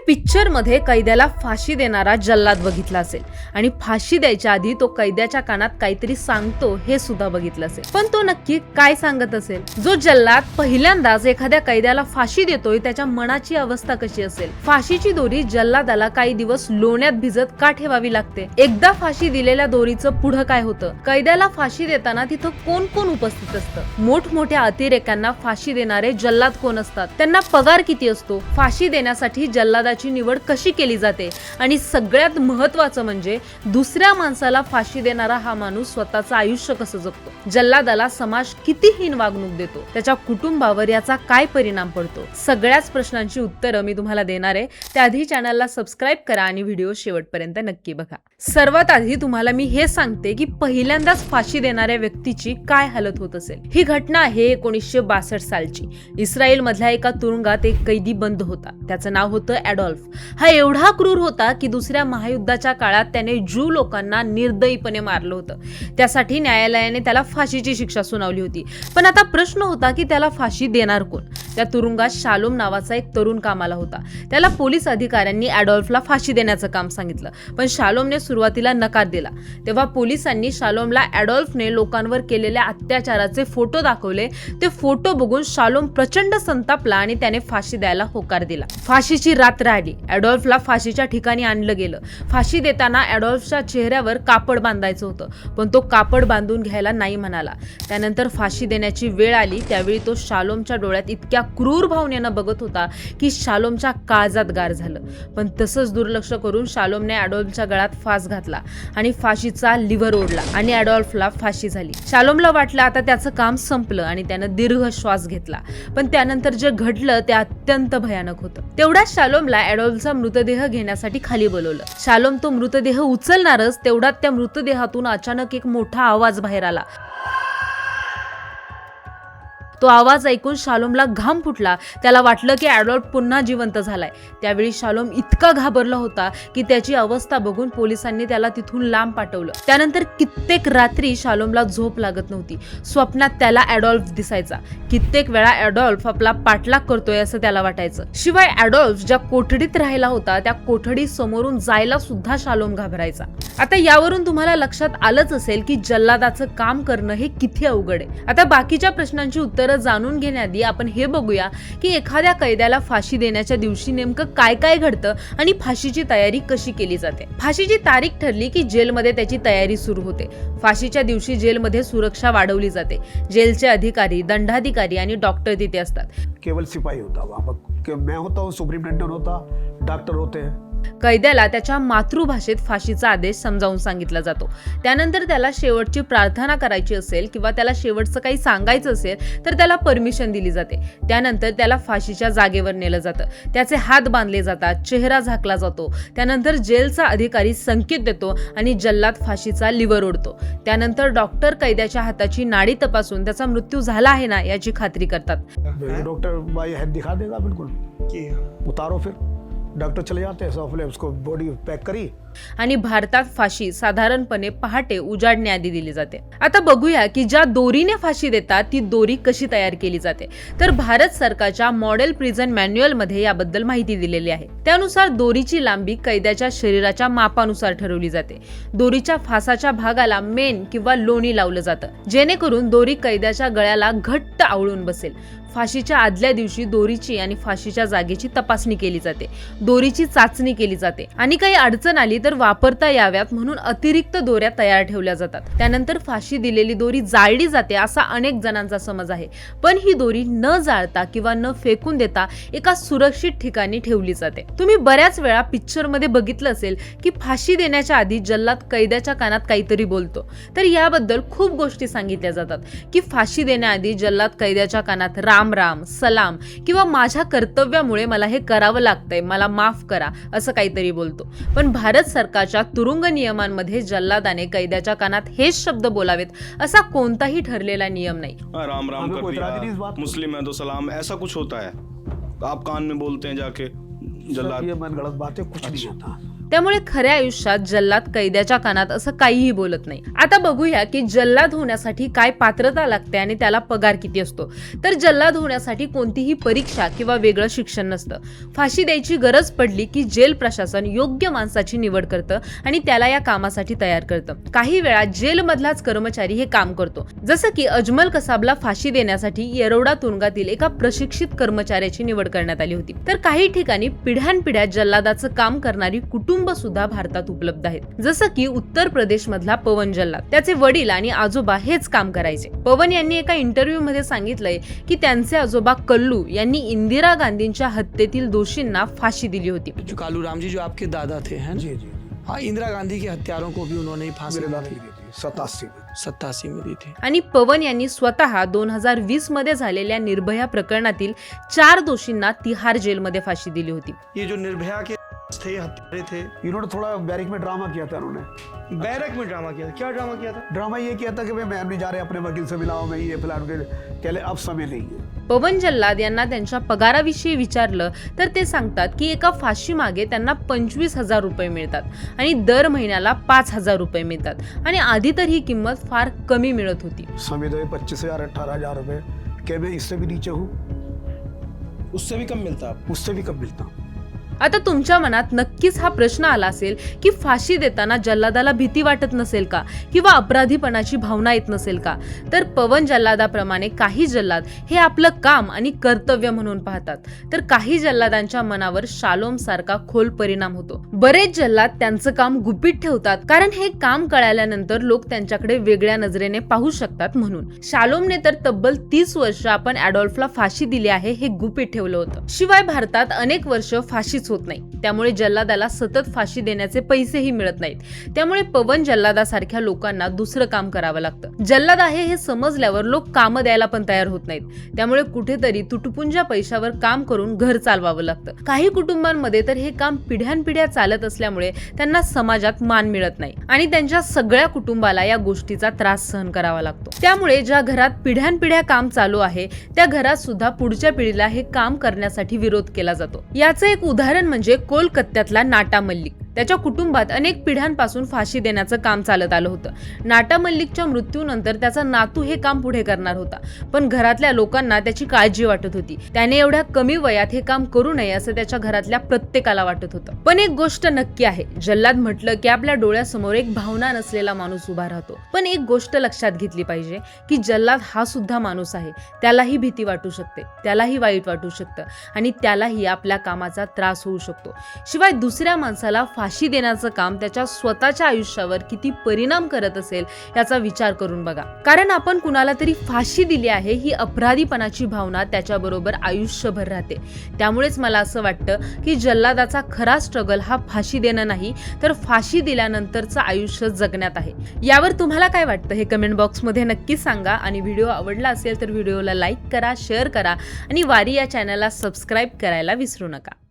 Picture मध्ये कैद्याला फाशी देणारा जल्लाद बघितला असेल आणि फाशी द्यायच्या आधी तो कैद्याच्या कानात काहीतरी सांगतो हे सुद्धा बघितलं असेल, पण तो नक्की काय सांगत असेल? जो जल्लाद पहिल्यांदाच एखाद्या कैद्याला फाशी देतोय त्याच्या मनाची अवस्था कशी असेल? फाशीची दोरी जल्लादाला काही दिवस लोण्यात भिजत का ठेवावी लागते? एकदा फाशी दिलेल्या दोरीचं पुढं काय होतं? कैद्याला फाशी देताना तिथं कोण कोण उपस्थित असतं? मोठमोठ्या अतिरेक्यांना फाशी देणारे जल्लाद कोण असतात? त्यांना पगार किती असतो? फाशी देण्यासाठी जल्लादाची निवड कशी केली जाते? आणि सगळ्यात महत्त्वाचं म्हणजे दुसऱ्या माणसाला फाशी देणारा हा माणूस स्वतःचं आयुष्य कसं जगतो? जल्लादाला समाज किती हीन वागणूक देतो? त्याच्या कुटुंबावर याचा काय परिणाम पडतो? सगळ्याच प्रश्नांची उत्तरं मी तुम्हाला देणार आहे. त्याआधी चॅनलला सबस्क्राईब करा आणि व्हिडिओ शेवटपर्यंत नक्की बघा. सर्वात आधी तुम्हाला मी हे सांगते की पहिल्यांदाच फाशी देणाऱ्या व्यक्तीची काय हालत होत असेल. ही घटना आहे 1962 सालची. इस्रायल मधल्या एका तुरुंगात एक कैदी बंद होता. त्याचं नाव होतं ॲडॉल्फ. हा एवढा क्रूर होता की दुसऱ्या महायुद्धाच्या काळात त्याने ज्यू लोकांना निर्दयीपणे मारलं होतं. त्यासाठी न्यायालयाने त्याला फाशीची शिक्षा सुनावली होती. पण आता प्रश्न होता की त्याला फाशी देणार कोण? त्या तुरुंगात शालोम नावाचा एक तरुण कामाला होता. त्याला पोलीस अधिकाऱ्यांनी ॲडॉल्फला फाशी देण्याचं काम सांगितलं, पण शालोमने सुरुवातीला नकार दिला. तेव्हा पोलिसांनी शालोमला ॲडॉल्फने लोकांवर केलेल्या अत्याचाराचे फोटो दाखवले. ते फोटो बघून शालोम प्रचंड संतापला आणि त्याने फाशी द्यायला होकार दिला. फाशीची रात्र आली. ॲडॉल्फला फाशीच्या ठिकाणी आणलं गेलं. फाशी देताना ॲडॉल्फच्या चेहऱ्यावर कापड बांधायचं होतं, पण तो कापड बांधून घ्यायला नाही म्हणाला. त्यानंतर फाशी देण्याची वेळ आली. त्यावेळी तो शालोमच्या डोळ्यात इतक्या क्रूर भावनेनं बघत होता की शालोमच्या काळजात गार झालं. पण तसंच दुर्लक्ष करून शालोमने ॲडॉल्फच्या गळ्यात फास घातला आणि फाशीचा लिव्हर ओढला आणि ॲडॉल्फला फाशी झाली. शालोमला वाटलं आता त्याचं काम संपलं आणि त्यानं दीर्घ श्वास घेतला. पण त्यानंतर जे घडलं ते अत्यंत भयानक होतं. तेवढ्याच शालोमला ॲडॉल्फचा मृतदेह घेण्यासाठी खाली बोलवलं. शालोम तो मृतदेह उचलणारच तेवढ्यात त्या मृतदेहातून अचानक एक मोठा आवाज बाहेर आला. तो आवाज ऐकून शालोमला घाम फुटला. त्याला वाटलं की ॲडॉल्फ पुन्हा जिवंत झालाय. त्यावेळी शालोम इतका घाबरला होता की त्याची अवस्था बघून पोलिसांनी त्याला तिथून लांब पाठवलं. त्यानंतर कित्येक रात्री शालोमला झोप लागत नव्हती. स्वप्नात त्याला ॲडॉल्फ दिसायचा. कित्येक वेळा ॲडॉल्फ आपला पाठलाग करतोय असं त्याला वाटायचं. शिवाय ॲडॉल्फ ज्या कोठडीत राहिला होता त्या कोठडी समोरून जायला सुद्धा शालोम घाबरायचा. आता यावरून तुम्हाला लक्षात आलंच असेल की जल्लादाचं काम करणं हे किती अवघड आहे. आता बाकीच्या प्रश्नांची उत्तरं जाणून घेण्याआधी आपण हे बघूया की एखाद्या कैद्याला फाशी देण्याच्या दिवशी नेमकं काय काय घडतं आणि फाशीची तयारी कशी केली जाते. फाशीची तारीख ठरली की जेलमध्ये त्याची तयारी सुरू होते. फाशीच्या दिवशी जेलमध्ये सुरक्षा वाढवली जाते. जेलचे अधिकारी, दंडाधिकारी आणि डॉक्टर तिथे असतात. केवळ सिपाही होता वहां पर. मैं होता हूँ, सुप्रिटेंडेंट होता, डॉक्टर होते हैं. कैद्याला त्याच्या मातृभाषेत फाशीचा आदेश समजावून सांगितला जातो. त्यानंतर त्याला शेवटची प्रार्थना करायची असेल किंवा त्याला शेवटचं काही सांगायचं असेल तर त्याला परमिशन दिली जाते. त्यानंतर त्याला फाशीच्या जागेवर नेलं जातं. त्याचे हात बांधले जातात, चेहरा झाकला जातो. त्यानंतर जेलचा अधिकारी संकेत देतो आणि जल्लाद फाशीचा लिव्हर ओढतो. त्यानंतर डॉक्टर कैद्याच्या हाताची नाडी तपासून त्याचा मृत्यू झाला आहे ना याची खात्री करतात. डॉक्टर भाई हेड दिखा देगा बिल्कुल कि उतारो. फिर डॉक्टर चले जाते हैं, सब उसको बॉडी पैक करी. आणि भारतात फाशी साधारणपणे पहाटे उजाडण्याआधी दिली जाते. आता बघूया की ज्या दोरीने फाशी देतात ती दोरी कशी तयार केली जाते. तर भारत सरकारच्या मॉडेल प्रिझन मॅन्युअल मध्ये याबद्दल माहिती दिलेली आहे. त्यानुसार दोरीची लांबी कैद्याच्या शरीराच्या मापानुसार ठरवली जाते. दोरीच्या फासाच्या भागाला मेन किंवा लोणी लावलं जातं जेणेकरून दोरी कैद्याच्या गळ्याला घट्ट आवळून बसेल. फाशीच्या आदल्या दिवशी दोरीची आणि फाशीच्या जागेची तपासणी केली जाते. दोरीची चाचणी केली जाते आणि काही अडचण आली तर वापरता याव्यात म्हणून अतिरिक्त दोऱ्या तयार ठेवल्या जातात. त्यानंतर फाशी दिलेली दोरी जाळली जाते असा अनेक जणांचा समज आहे. पण ही दोरी न जाळता किंवा न फेकून देता एका सुरक्षित ठिकाणी ठेवली जाते. तुम्ही बऱ्याच वेळा पिक्चर मध्ये बघितलं असेल की फाशी देण्याच्या आधी जल्लाद कैद्याच्या कानात काहीतरी बोलतो. तर याबद्दल खूप गोष्टी सांगितल्या जातात की फाशी देण्याआधी जल्लाद कैद्याच्या कानात राम राम, सलाम किंवा माझ्या कर्तव्यामुळे मला हे करावं लागतंय, मला माफ करा असं काहीतरी बोलतो. पण भारत सरकारच्या तुरुंग नियमांमध्ये जल्लादाने कैद्याच्या कानात हेच शब्द बोलावेत असा कोणताही ठरलेला नियम नाही. राम राम कर दिया, मुस्लिम है तो सलाम, ऐसा कुछ होता है? आप कान में बोलते हैं जाके जल्लाद? ये मनगढ़ंत बातें कुछ नहीं होता. त्यामुळे खऱ्या आयुष्यात जल्लाद कैद्याच्या कानात असं काहीही बोलत नाही. आता बघूया की जल्लाद होण्यासाठी काय पात्रता लागते आणि त्याला पगार किती असतो. तर जल्लाद होण्यासाठी कोणतीही परीक्षा किंवा वेगळं शिक्षण नसतं. फाशी द्यायची गरज पडली की जेल प्रशासन योग्य माणसाची निवड करतं आणि त्याला या कामासाठी तयार करतं. काही वेळा जेल मधलाच कर्मचारी हे काम करतो. जसं की अजमल कसाबला फाशी देण्यासाठी येरवडा तुरुंगातील एका प्रशिक्षित कर्मचाऱ्याची निवड करण्यात आली होती. तर काही ठिकाणी पिढ्यानपिढ्या जल्लादाचं काम करणारी कुटुंब सुद्धा भारतात उपलब्ध आहेत. जसं की उत्तर प्रदेश मधला पवन जल्लाद, त्याचे वडील आणि आजोबा हेच काम करायचे. पवन यांनी एका इंटरव्ह्यू मध्ये सांगितलंय की त्यांचे आजोबा कल्लू यांनी इंदिरा गांधींच्या हत्येतील दोषींना फाशी दिली होती. जो कालू राम जी जो आपके दादा थे हैं जी जी हाँ, इंदिरा गांधी के हत्यारों को भी उन्होंने फांसी मेरे दी दादा थी, की दी थी 87 में. 87 में दी थी. आणि पवन यांनी स्वतः 2020 मध्ये झालेल्या निर्भया प्रकरणातील 4 दोषींना तिहार जेलमध्ये फाशी दिली होती. ये जो निर्भया के थे हत्यारे थे, इन्होंने थोड़ा बैरिक में ड्रामा किया था. उन्होंने बैरक में ड्रामा किया. क्या ड्रामा किया था? ड्रामा ये किया था कि मैं नहीं जा रहे अपने वकील से मिलाओ, मैं ये फिलहाल कहले अब समय नहीं है. पवन जल्लाद यांना त्यांच्या पगाराविषयी विचारलं तर ते सांगतात की एका फाशी मागे त्यांना 25,000 रुपये मिळतात आणि दर महिन्याला 5,000 रुपये मिळतात आणि आधी तर ही किंमत फार कमी मिळत होती. समय तो 25,000 18,000 रुपए. क्या मैं इससे भी नीचे हूँ? उससे भी कम मिलता आपको? उससे भी कम मिलता. आता तुमच्या मनात नक्कीच हा प्रश्न आला असेल की फाशी देताना जल्लादाला भीती वाटत नसेल का किंवा अपराधीपणाची भावना येत नसेल का. तर पवन जल्लादाप्रमाणे काही जल्लाद हे आपलं काम आणि कर्तव्य म्हणून पाहतात, तर काही जल्लादांच्या मनावर शालोम सारखा खोल परिणाम होतो. बरेच जल्लाद त्यांचं काम गुपित ठेवतात कारण हे काम कळाल्यानंतर लोक त्यांच्याकडे वेगळ्या नजरेने पाहू शकतात म्हणून. शालोमने तर तब्बल 30 वर्ष आपण ॲडॉल्फला फाशी दिली आहे हे गुपित ठेवलं होतं. शिवाय भारतात अनेक वर्ष फाशी होत नाही, त्यामुळे जल्लादाला सतत फाशी देण्याचे पैसेही मिळत नाहीत. त्यामुळे पवन जल्लादासारख्या लोकांना दुसरं काम करावं लागतं. जल्लाद आहे हे समजल्यावर लोक काम द्यायला पण तयार होत नाहीत. त्यामुळे कुठेतरी तुटपुंजा पैशावर काम करून घर चालवावं लागतं. काही कुटुंबांमध्ये तर हे काम पिढ्यानपिढ्या चालत असल्यामुळे त्यांना समाजात मान मिळत नाही आणि त्यांच्या सगळ्या कुटुंबाला या गोष्टीचा त्रास सहन करावा लागतो. त्यामुळे ज्या घरात पिढ्यानपिढ्या काम चालू आहे त्या घरात सुद्धा पुढच्या पिढीला हे काम करण्यासाठी विरोध केला जातो. याचं एक उदाहरण म्हणजे कोलकात्यातला नाटा मल्लिक. त्याच्या कुटुंबात अनेक पिढ्यांपासून फाशी देण्याचं काम चालत आलं होतं. नाटा मल्लिकच्या मृत्यूनंतर त्याचा नातू हे काम पुढे करणार होता, पण घरातल्या लोकांना त्याची काळजी वाटत होती. त्याने एवढ्या कमी वयात हे काम करू नये असं त्याच्या घरातल्या प्रत्येकाला वाटत होतं. पण एक गोष्ट नक्की आहे, जल्लाद म्हटलं की आपल्या डोळ्यासमोर एक भावना नसलेला माणूस उभा राहतो. पण एक गोष्ट लक्षात घेतली पाहिजे की जल्लाद हा सुद्धा माणूस आहे. त्यालाही भीती वाटू शकते, त्यालाही वाईट वाटू शकतं आणि त्यालाही आपल्या कामाचा त्रास होऊ शकतो. शिवाय दुसऱ्या माणसाला फाशी देण्याचं काम त्याच्या स्वतःच्या आयुष्यावर किती परिणाम करत असेल याचा विचार करून बघा. कारण आपण कुणाला तरी फाशी दिली आहे ही अपराधीपणाची भावना त्याच्याबरोबर आयुष्यभर राहते. त्यामुळेच मला असं वाटतं की जल्लादाचा खरा स्ट्रगल हा फाशी देणं नाही तर फाशी दिल्यानंतरचं आयुष्य जगण्यात आहे. यावर तुम्हाला काय वाटतं हे कमेंट बॉक्समध्ये नक्की सांगा आणि व्हिडिओ आवडला असेल तर व्हिडिओला लाईक करा, शेअर करा आणि वारी या चॅनलला सबस्क्राईब करायला विसरू नका.